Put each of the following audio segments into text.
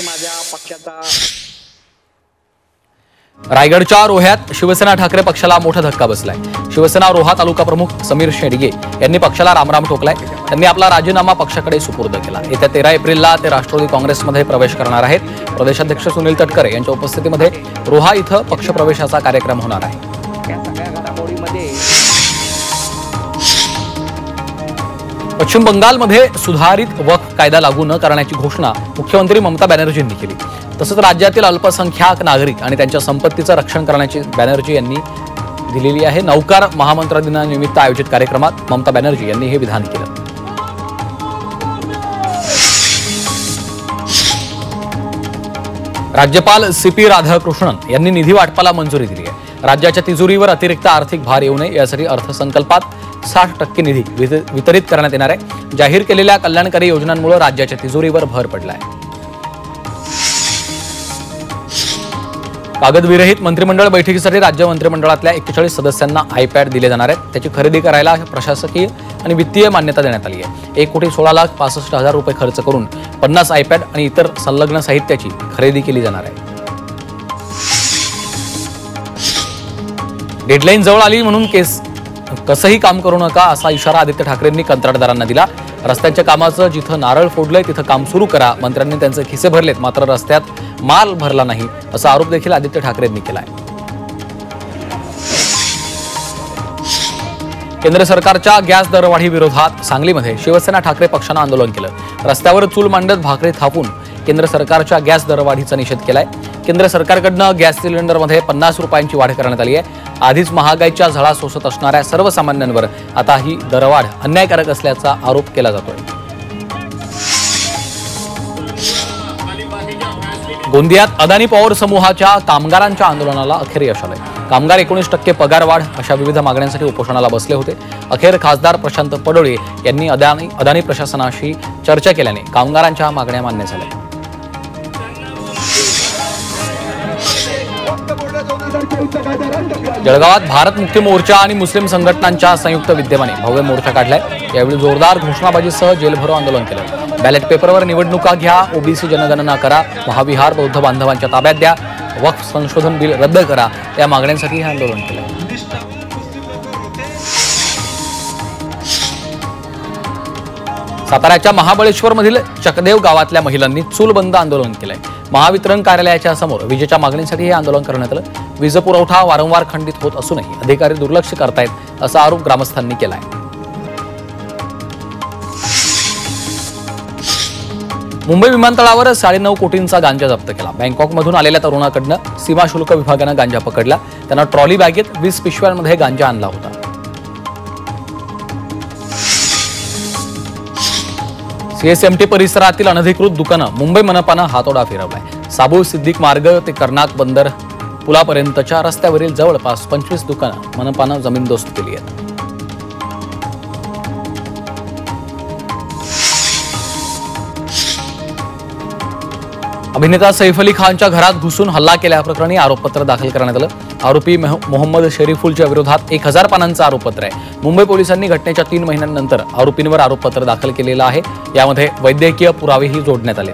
माझ्या पक्षाचा रायगडच्या रोह्यात शिवसेना ठाकरे पक्षाला मोठा धक्का बसलाय। शिवसेना रोहा तालुका प्रमुख समीर शेडगे यांनी पक्षाला रामराम ठोकलाय। त्यांनी आपला राजीनामा पक्षाकडे सुपूर्द केला। येत्या 13 एप्रिलला ते राष्ट्रवादी काँग्रेसमध्ये प्रवेश करणार आहेत। प्रदेशाध्यक्ष सुनील तटकरे यांच्या उपस्थितीमध्ये रोहा इथं पक्षप्रवेशाचा कार्यक्रम होणार आहे। या सगळ्या घडामोडीमध्ये पश्चिम बंगालमध्ये सुधारित वक्फ कायदा लागू न करण्याची घोषणा मुख्यमंत्री ममता बॅनर्जींनी केली। तसंच राज्यातील अल्पसंख्याक नागरिक आणि त्यांच्या संपत्तीचं रक्षण करण्याची बॅनर्जी यांनी दिलेली आहे। नौकार महामंत्र दिनानिमित्त आयोजित कार्यक्रमात ममता बॅनर्जी यांनी हे विधान केलं। राज्यपाल सीपी राधाकृष्णन यांनी निधी वाटपाला मंजुरी दिली आहे। राज्याच्या तिजोरीवर अतिरिक्त आर्थिक भार येऊ नये यासाठी अर्थसंकल्पात 60% निधी वितरित करण्यात येणार आहे। जाहीर केलेल्या कल्याणकारी योजनांमुळे राज्याच्या तिजोरीवर भर पडला आहे। कागदविरहित मंत्रिमंडळ बैठकीसाठी राज्य मंत्रिमंडळातल्या 41 सदस्यांना आयपॅड दिले जाणार आहेत। त्याची खरेदी करायला प्रशासकीय आणि वित्तीय मान्यता देण्यात आली आहे। 1,16,65,000 रुपये खर्च करून 50 आयपॅड आणि इतर संलग्न साहित्याची खरेदी केली जाणार आहे। डेडलाईन जवळ आली म्हणून कसंही काम करू नका असा इशारा आदित्य ठाकरेंनी कंत्राटदारांना दिला। रस्त्यांच्या कामाचं जिथं नारळ फोडलंय तिथं काम सुरू करा। मंत्र्यांनी त्यांचे खिसे भरलेत मात्र रस्त्यात माल भरला नाही असा आरोप देखील आदित्य ठाकरेंनी केलाय। केंद्र सरकारच्या गॅस दरवाढी विरोधात सांगलीमध्ये शिवसेना ठाकरे पक्षानं आंदोलन केलं। रस्त्यावर चूल मांडत भाकरी थापून केंद्र सरकारच्या गॅस दरवाढीचा निषेध केलाय। केंद्र सरकारकडनं गॅस सिलेंडरमध्ये 50 रुपयांची वाढ करण्यात आली आहे। आधीच महागाईच्या झळा सोसत असणाऱ्या सर्वसामान्यांवर आता ही दरवाढ अन्यायकारक असल्याचा आरोप केला जातोय। गोंदियात अदानी पॉवर समूहाच्या कामगारांच्या आंदोलनाला अखेर यश आलंय। कामगार 19% पगार वाढ अशा विविध मागण्यांसाठी उपोषणाला बसले होते। अखेर खासदार प्रशांत पडोळे यांनी अदानी प्रशासनाशी चर्चा केल्याने कामगारांच्या मागण्या मान्य झाल्या। जळगावात भारत मुक्ती मोर्चा आणि मुस्लिम संघटनांच्या संयुक्त विद्यमाने भव्य मोर्चा काढलाय। यावेळी जोरदार घोषणाबाजीसह जेलभरो आंदोलन केलं। बॅलेट पेपरवर निवडणुका घ्या, ओबीसी जनगणना करा, महाविहार बौद्ध बांधवांच्या ताब्यात द्या, वक्फ संशोधन बिल रद्द करा या मागण्यांसाठी हे आंदोलन केलं। साताऱ्याच्या महाबळेश्वरमधील चकदेव गावातल्या महिलांनी चूलबंद आंदोलन केलंय। महावितरण कार्यालयाच्या समोर विजेच्या मागणीसाठी हे आंदोलन करण्यात आलं। वीज पुरवठा वारंवार खंडित होत असूनही अधिकारी दुर्लक्ष करतायत असा आरोप ग्रामस्थांनी केलाय। मुंबई विमानतळावर 9.5 कोटींचा गांजा जप्त केला। बँकॉकमधून आलेल्या तरुणाकडनं सीमा शुल्क विभागानं गांजा पकडला। त्यांना ट्रॉली बॅगेत 20 पिशव्यांमध्ये गांजा आणला होता। सीएसएमटी परिसरातील अनधिकृत दुकानं मुंबई मनपानं हातोडा फिरवलाय। साबू सिद्दीक मार्ग ते कर्नाक बंदर पुलापर्यंतच्या रस्त्यावरील जवळपास 25 दुकानं मनपानं जमीनदोस्त केली आहेत। अभिनेता सैफ अली खानच्या घरात घुसून हल्ला केल्याप्रकरणी आरोपपत्र दाखल करण्यात आलं। आरोपी मोहम्मद शरीफुलच्या विरोधात 1000 पानांचं आरोपपत्र आहे। मुंबई पोलिसांनी घटनेच्या 3 महिन्यांनंतर आरोपींवर आरोपपत्र दाखल केलेलं आहे। यामध्ये वैद्यकीय पुरावेही जोडण्यात आले।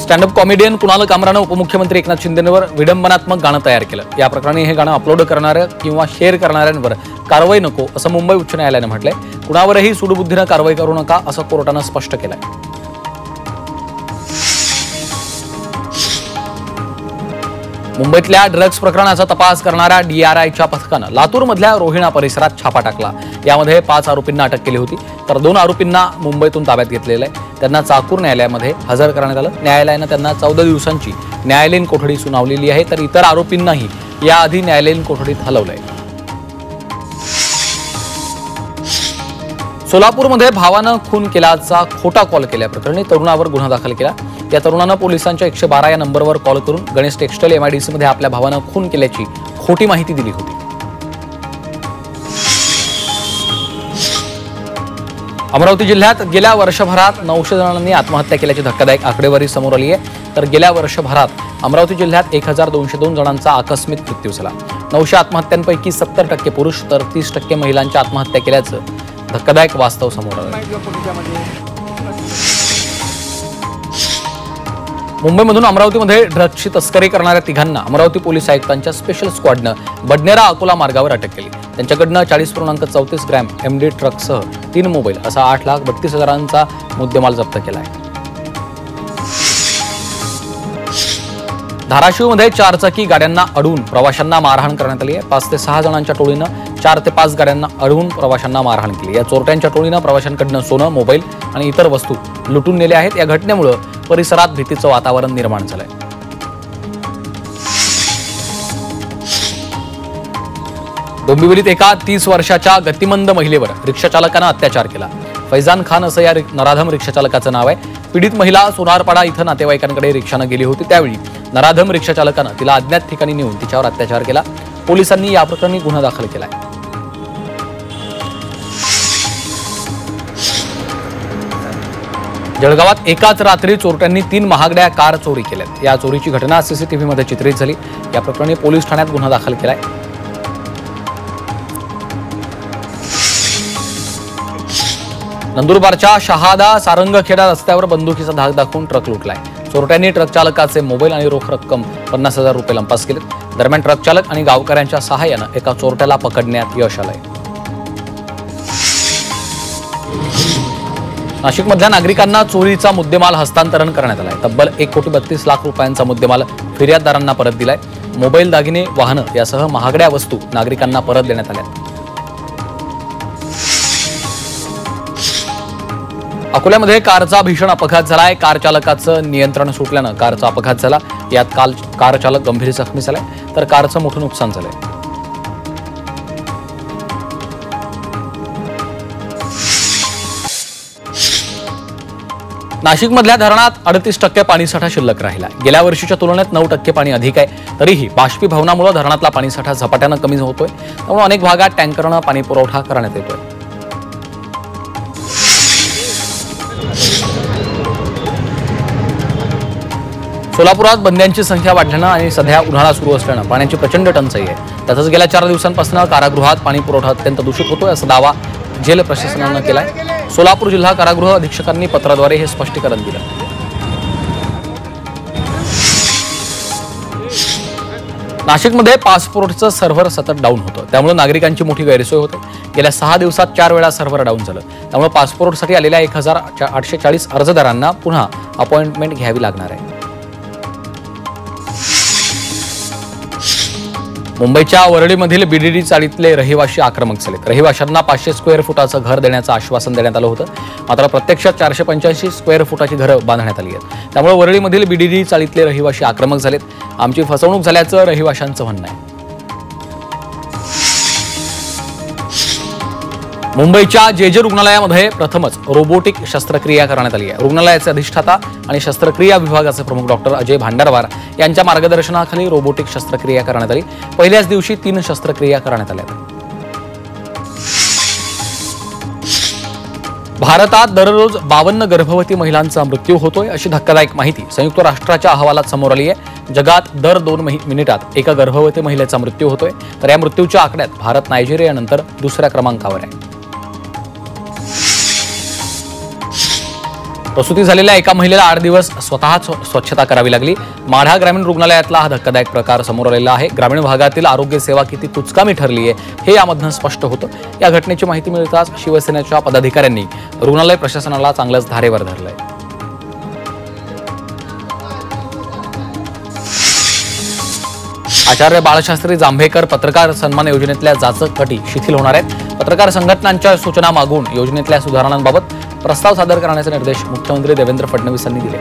स्टँडअप कॉमेडियन कुणाल कामरानं उपमुख्यमंत्री एकनाथ शिंदेंवर विडंबनात्मक गाणं तयार केलं। या प्रकरणी हे गाणं अपलोड करणाऱ्या किंवा शेअर करणाऱ्यांवर कारवाई नको असं मुंबई उच्च न्यायालयानं म्हटलंय। कुणावरही सूडबुद्धीनं कारवाई करू नका असं कोर्टानं स्पष्ट केलंय। मुंबईतल्या ड्रग्ज प्रकरणाचा तपास करणाऱ्या DRIच्या पथकानं लातूरमधल्या रोहिणा परिसरात छापा टाकला। यामध्ये 5 आरोपींना अटक केली होती तर 2 आरोपींना मुंबईतून ताब्यात घेतलेलं आहे। त्यांना चाकूर न्यायालयामध्ये हजर करण्यात आलं। न्यायालयानं त्यांना 14 दिवसांची न्यायालयीन कोठडी सुनावलेली आहे तर इतर आरोपींनाही याआधी न्यायालयीन कोठडीत हलवलंय। सोलापूरमध्ये भावानं खून केल्याचा खोटा कॉल केल्याप्रकरणी तरुणावर गुन्हा दाखल केला। या तरुणानं पोलिसांच्या 112 या नंबरवर कॉल करून गणेश टेक्सटाईल MIDC मध्ये आपल्या भावानं खून केल्याची खोटी माहिती दिली होती। अमरावती जिल्ह्यात गेल्या वर्षभरात 900 जणांनी आत्महत्या केल्याची धक्कादायक आकडेवारी समोर आली आहे। तर गेल्या वर्षभरात अमरावती जिल्ह्यात 1202 जणांचा आकस्मिक मृत्यू झाला। 900 आत्महत्यांपैकी 70% पुरुष तर 30% महिलांच्या आत्महत्या केल्याचं धक्कादायक वास्तव समोर आलं. मुंबईमधून अमरावतीमध्ये ड्रग्जची तस्करी करणाऱ्या तिघांना अमरावती पोलीस आयुक्तांच्या स्पेशल स्क्वॉडनं बडनेरा अकोला मार्गावर अटक केली. त्यांच्याकडनं 40.34 ग्रॅम MD ट्रकसह 3 मोबाईल असा 8,32,000चा मुद्देमाल जप्त केला आहे. धाराशिवमध्ये 4 चाकी गाड्यांना अडवून प्रवाशांना मारहाण करण्यात आली आहे. 5 ते 6 जणांच्या टोळीनं 4 ते 5 गाड्यांना अडवून प्रवाशांना मारहाण केली. या चोरट्यांच्या टोळीनं प्रवाशांकडनं सोनं, मोबाईल आणि इतर वस्तू लुटून नेल्या आहेत. या घटनेमुळे परिसरात भीतीचं वातावरण निर्माण झालंय. डोंबिवलीत एका 30 वर्षाच्या गतिमंद महिलेवर रिक्षाचालकानं अत्याचार केला. फैजान खान असं या नराधम रिक्षाचालकाचं नाव आहे. पीडित महिला सोनारपाडा इथं नातेवाईकांकडे रिक्षानं गेली होती. त्यावेळी नराधम रिक्षाचालकानं तिला अज्ञात ठिकाणी नेऊन तिच्यावर अत्याचार केला. पोलिसांनी या प्रकरणी गुन्हा दाखल केलाय. जळगावात एकाच रात्री चोरट्यांनी 3 महागड्या कार चोरी केल्यात. या चोरीची घटना सीसीटीव्हीमध्ये चित्रित झाली. या प्रकरणी पोलीस ठाण्यात गुन्हा दाखल केलाय. नंदुरबारच्या शहादा सारंगखेडा रस्त्यावर बंदुकीचा धाक दाखवून ट्रक लुटलाय. चोरट्यांनी ट्रक चालकाचे मोबाईल आणि रोख रक्कम 50,000 रुपये लंपास केले. दरम्यान ट्रक चालक आणि गावकऱ्यांच्या सहाय्यानं एका चोरट्याला पकडण्यात यश आलंय. नाशिकमधल्या नागरिकांना चोरीचा मुद्देमाल हस्तांतरण करण्यात आलाय. तब्बल 1,32,00,000 रुपयांचा मुद्देमाल फिर्याददारांना परत दिलाय. मोबाईल, दागिने, वाहनं यासह महागड्या वस्तू नागरिकांना परत देण्यात आल्या. अकोल्यामध्ये कारचा भीषण अपघात झालाय. कार चालकाचं नियंत्रण सुटल्यानं कारचा अपघात झाला. यात कार चालक गंभीर जखमी झालाय, तर कारचं मोठं नुकसान झालंय. नाशिकमधल्या धरणात 38% पाणीसाठा शिल्लक राहिला. गेल्या वर्षीच्या तुलनेत 9% पाणी अधिक आहे. तरीही बाष्पीभवनामुळे धरणातला पाणीसाठा झपाट्यानं कमी होतोय. त्यामुळे अनेक भागात टँकरनं पाणी पुरवठा करण्यात येतोय. सोलापुरात बंद्यांची संख्या वाढल्यानं आणि सध्या उन्हाळा सुरू असल्यानं पाण्याची प्रचंड टंचाई आहे. त्यातच गेल्या 4 दिवसांपासून कारागृहात पाणी पुरवठा अत्यंत दूषित होतोय असा दावा जेल प्रशासनानं केलाय. सोलापूर जिल्हा कारागृह अधीक्षकांनी पत्राद्वारे हे स्पष्टीकरण दिलं. नाशिकमध्ये पासपोर्टचं सर्व्हर सतत डाऊन होतं. त्यामुळे नागरिकांची मोठी गैरसोय होते. गेल्या 6 दिवसात 4 वेळा सर्व्हर डाऊन झालं. त्यामुळे पासपोर्टसाठी आलेल्या 1,840 अर्जदारांना पुन्हा अपॉइंटमेंट घ्यावी लागणार आहे. मुंबईच्या वरळीमधील BDD चाळीतले रहिवासी आक्रमक झालेत. रहिवाशांना 500 स्क्वेअर फुटाचं घर देण्याचं आश्वासन देण्यात आलं होतं. मात्र प्रत्यक्षात 485 स्क्वेअर फुटाची घरं बांधण्यात आली आहेत. त्यामुळे वरळीमधील BDD चाळीतले रहिवासी आक्रमक झालेत. आमची फसवणूक झाल्याचं रहिवाशांचं म्हणणं आहे. मुंबईच्या JJ रुग्णालयामध्ये प्रथमच रोबोटिक शस्त्रक्रिया करण्यात आली आहे. रुग्णालयाचे अधिष्ठाता आणि शस्त्रक्रिया विभागाचे प्रमुख डॉक्टर अजय भांडारवार यांच्या मार्गदर्शनाखाली रोबोटिक शस्त्रक्रिया करण्यात आली. पहिल्याच दिवशी 3 शस्त्रक्रिया करण्यात आल्या. भारतात दररोज 52 गर्भवती महिलांचा मृत्यू होतोय अशी धक्कादायक माहिती संयुक्त राष्ट्राच्या अहवालात समोर आली आहे. जगात दर 2 मिनिटात एका गर्भवती महिलेचा मृत्यू होतोय. तर या मृत्यूच्या आकड्यात भारत नायजेरियानंतर दुसऱ्या क्रमांकावर आहे. प्रसूती झालेल्या एका महिलेला 8 दिवस स्वतःच स्वच्छता करावी लागली. माढा ग्रामीण रुग्णालयातला हा धक्कादायक प्रकार समोर आलेला आहे. ग्रामीण भागातील आरोग्य सेवा किती तुचकामी ठरली आहे हे यामधनं स्पष्ट होतं. या घटनेची माहिती मिळताच शिवसेनेच्या पदाधिकाऱ्यांनी रुग्णालय प्रशासनाला चांगलंच धारेवर धरलंय. आचार्य बाळशास्त्री जांभेकर पत्रकार सन्मान योजनेतल्या जाचक अटी शिथिल होणार आहेत. पत्रकार संघटनांच्या सूचना मागून योजनेतल्या सुधारणांबाबत प्रस्ताव सादर करण्याचे निर्देश मुख्यमंत्री देवेंद्र फडणवीस यांनी दिले.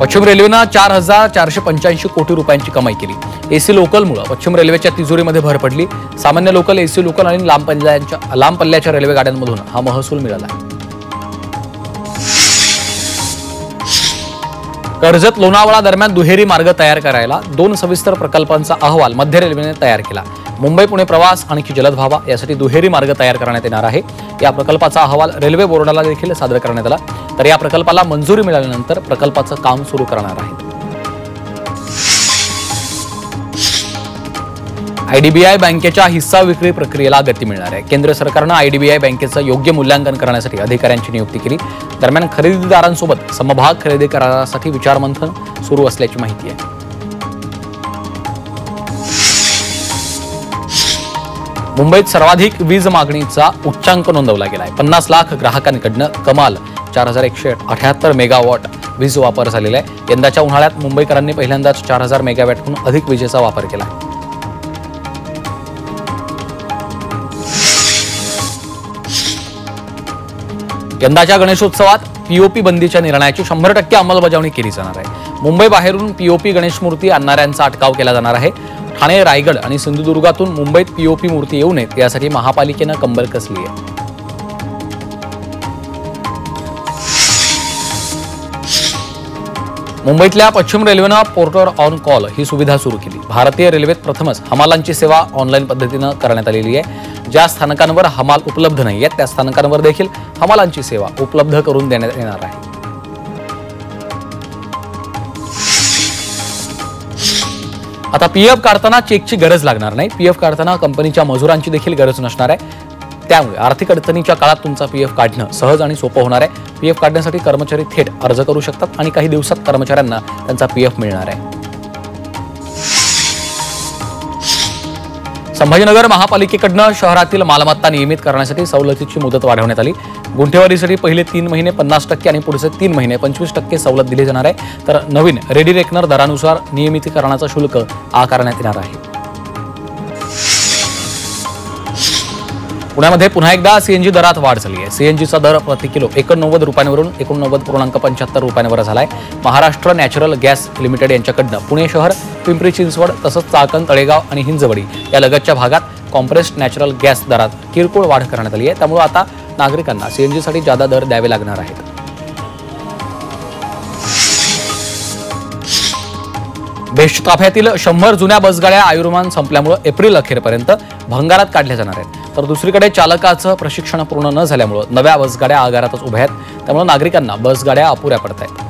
पश्चिम रेल्वेनं 4,485 कोटी रुपयांची कमाई केली. एसी लोकलमुळे पश्चिम रेल्वेच्या तिजोरीमध्ये भर पडली. सामान्य लोकल, एसी लोकल आणि लांब पल्ल्याच्या रेल्वे गाड्यांमधून हा महसूल मिळाला. कर्जत लोणावळा दरम्यान दुहेरी मार्ग तयार करायला 2 सविस्तर प्रकल्पांचा अहवाल मध्य रेल्वेने तयार केला. मुंबई पुणे प्रवास आणखी जलद व्हावा यासाठी दुहेरी मार्ग तयार करण्यात येणार आहे. या प्रकल्पाचा अहवाल रेल्वे बोर्डाला देखील सादर करण्यात आला. तर या प्रकल्पाला मंजुरी मिळाल्यानंतर प्रकल्पाचं काम सुरू करणार आहे. आयडीबीआय बँकेच्या हिस्सा विक्री प्रक्रियेला गती मिळणार आहे. केंद्र सरकारनं आयडीबीआय बँकेचं योग्य मूल्यांकन करण्यासाठी अधिकाऱ्यांची नियुक्ती केली. दरम्यान खरेदीदारांसोबत समभाग खरेदी करारासाठी विचारमंथन सुरू असल्याची माहिती आहे. मुंबईत सर्वाधिक वीज मागणीचा उच्चांक नोंदवला गेलाय. 50 लाख ग्राहकांकडनं कमाल 4178 मेगावॉट वीज वापर झालेला आहे. यंदाच्या उन्हाळ्यात मुंबईकरांनी पहिल्यांदाच 4000 मेगावॅटहून अधिक विजेचा वापर केला. यंदाच्या गणेशोत्सवात पीओपी बंदीच्या निर्णयाची 100% अंमलबजावणी केली जाणार आहे. मुंबई बाहेरून पीओपी गणेश मूर्ती आणणाऱ्यांचा अटकाव केला जाणार आहे. ठाणे, रायगड आणि सिंधुदुर्गातून मुंबईत पीओपी मूर्ती येऊ नयेत यासाठी महापालिकेनं कंबर कसली आहे. मुंबईतल्या पश्चिम रेल्वेनं पोर्टर ऑन कॉल ही सुविधा सुरू केली. भारतीय रेल्वेत प्रथमच हमालांची सेवा ऑनलाईन पद्धतीनं करण्यात आलेली आहे. ज्या स्थानकांवर हमाल उपलब्ध नाही आहेत त्या स्थानकांवर देखील हमालांची सेवा उपलब्ध करून देण्यात येणार आहे. आता पीएफ काढताना चेकची गरज लागणार नाही. पीएफ काढताना कंपनीच्या मजुरांची देखील गरज नसणार आहे. त्यामुळे आर्थिक अडचणीच्या काळात तुमचा पीएफ काढणं सहज आणि सोपं होणार आहे. पीएफ काढण्यासाठी कर्मचारी थेट अर्ज करू शकतात आणि काही दिवसात कर्मचाऱ्यांना त्यांचा पीएफ मिळणार आहे. संभाजीनगर महापालिकेकडनं शहरातील मालमत्ता नियमित करण्यासाठी सवलतीची मुदत वाढवण्यात आली. गुंठेवारीसाठी पहिले 3 महिने 50% आणि पुढचे 3 महिने 25% सवलत दिली जाणार आहे. तर नवीन रेडी रेकनर दरानुसार नियमितीकरणाचं शुल्क आकारण्यात येणार आहे. पुण्यामध्ये पुन्हा एकदा सीएनजी दरात वाढ झाली आहे. सीएनजीचा दर प्रति किलो 89 रुपयांवरून 89.75 रुपयांवर झालाय. महाराष्ट्र नॅचरल गॅस लिमिटेड यांच्याकडनं पुणे शहर, पिंपरी चिंचवड तसंच चाकण, तळेगाव आणि हिंजवडी या लगतच्या भागात कॉम्प्रेस्ड नॅचरल गॅस दरात किरकोळ वाढ करण्यात आली आहे. त्यामुळे आता नागरिकांना सीएनजीसाठी जादा दर द्यावे लागणार आहेत. बेस्ट ताफ्यातील 100 जुन्या बसगाड्या आयुर्मान संपल्यामुळे एप्रिल अखेरपर्यंत भंगारात काढल्या जाणार आहेत. तर दुसरीकडे चालकाचं प्रशिक्षण पूर्ण न झाल्यामुळे नव्या बसगाड्या आगारातच उभ्या आहेत. त्यामुळे नागरिकांना बसगाड्या अपुऱ्या पडत आहेत.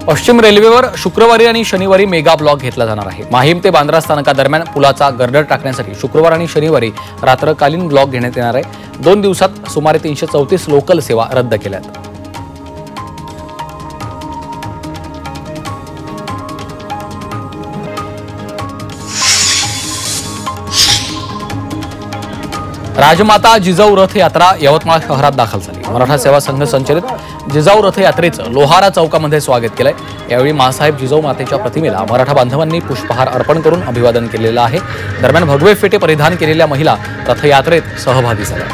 पश्चिम रेल्वेवर शुक्रवारी आणि शनिवारी मेगा ब्लॉक घेतला जाणार आहे. माहीम ते बांद्रा स्थानकादरम्यान पुलाचा गर्डर टाकण्यासाठी शुक्रवार आणि शनिवारी रात्रकालीन ब्लॉक घेण्यात येणार आहे. 2 दिवसात सुमारे 334 लोकल सेवा रद्द केल्यात. राजमाता जिजाऊ रथ यात्रा यवतमाळ शहरात दाखल झाली. मराठा सेवा संघ संचलित जिजाऊ रथ यात्रेचं लोहारा चौकामध्ये स्वागत केलंय. यावेळी मासाहेब जिजाऊ मातेच्या प्रतिमेला मराठा बांधवांनी पुष्पहार अर्पण करून अभिवादन केलेलं आहे. दरम्यान भगवे फेटे परिधान केलेल्या महिला रथयात्रेत सहभागी झाल्या.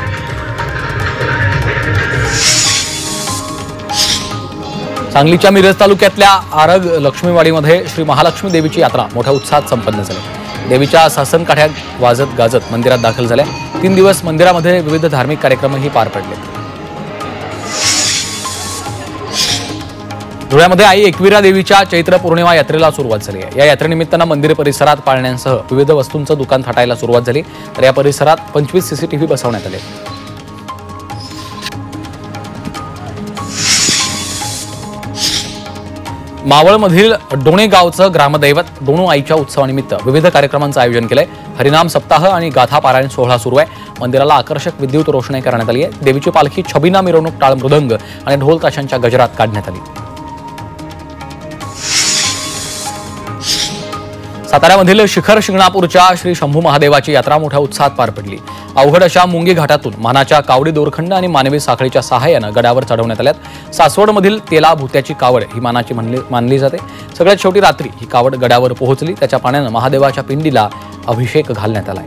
सांगलीच्या मिरज तालुक्यातल्या आरग लक्ष्मीवाडीमध्ये श्री महालक्ष्मी देवीची यात्रा मोठ्या उत्साहात संपन्न झाली. देवीच्या सासन काठ्या वाजत गाजत मंदिरात दाखल झाल्या. 3 दिवस मंदिरामध्ये विविध धार्मिक कार्यक्रमही पार पडले. धुळ्यामध्ये आई एकविरा देवीच्या चैत्र पौर्णिमा यात्रेला सुरुवात झाली आहे. या यात्रेनिमित्तानं मंदिर परिसरात पाळण्यांसह विविध वस्तूंचं दुकान थाटायला सुरुवात झाली. तर या परिसरात 25 सीसीटीव्ही बसवण्यात आले. मावळमधील डोणे गावचं ग्रामदैवत डोणू आईच्या उत्सवानिमित्त विविध कार्यक्रमांचं आयोजन केलंय. हरिनाम सप्ताह आणि गाथा पारायण सोहळा सुरू आहे. मंदिराला आकर्षक विद्युत रोषणाई करण्यात आली आहे. देवीची पालखी छबिना मिरवणूक टाळ मृदंग आणि ढोल ताशांच्या गजरात काढण्यात आली. साताऱ्यामधील शिखर शिंगणापूरच्या श्री शंभू महादेवाची यात्रा मोठ्या उत्साहात पार पडली. अवघड अशा मुंगी घाटातून मानाच्या कावडी दोरखंड आणि मानवी साखळीच्या सहाय्यानं गडावर चढवण्यात आल्यात. सासवडमधील तेला भूत्याची कावड ही मानाची मानली जाते. सगळ्यात शेवटी रात्री ही कावड गडावर पोहोचली. त्याच्या पाण्यानं महादेवाच्या पिंडीला अभिषेक घालण्यात आलाय.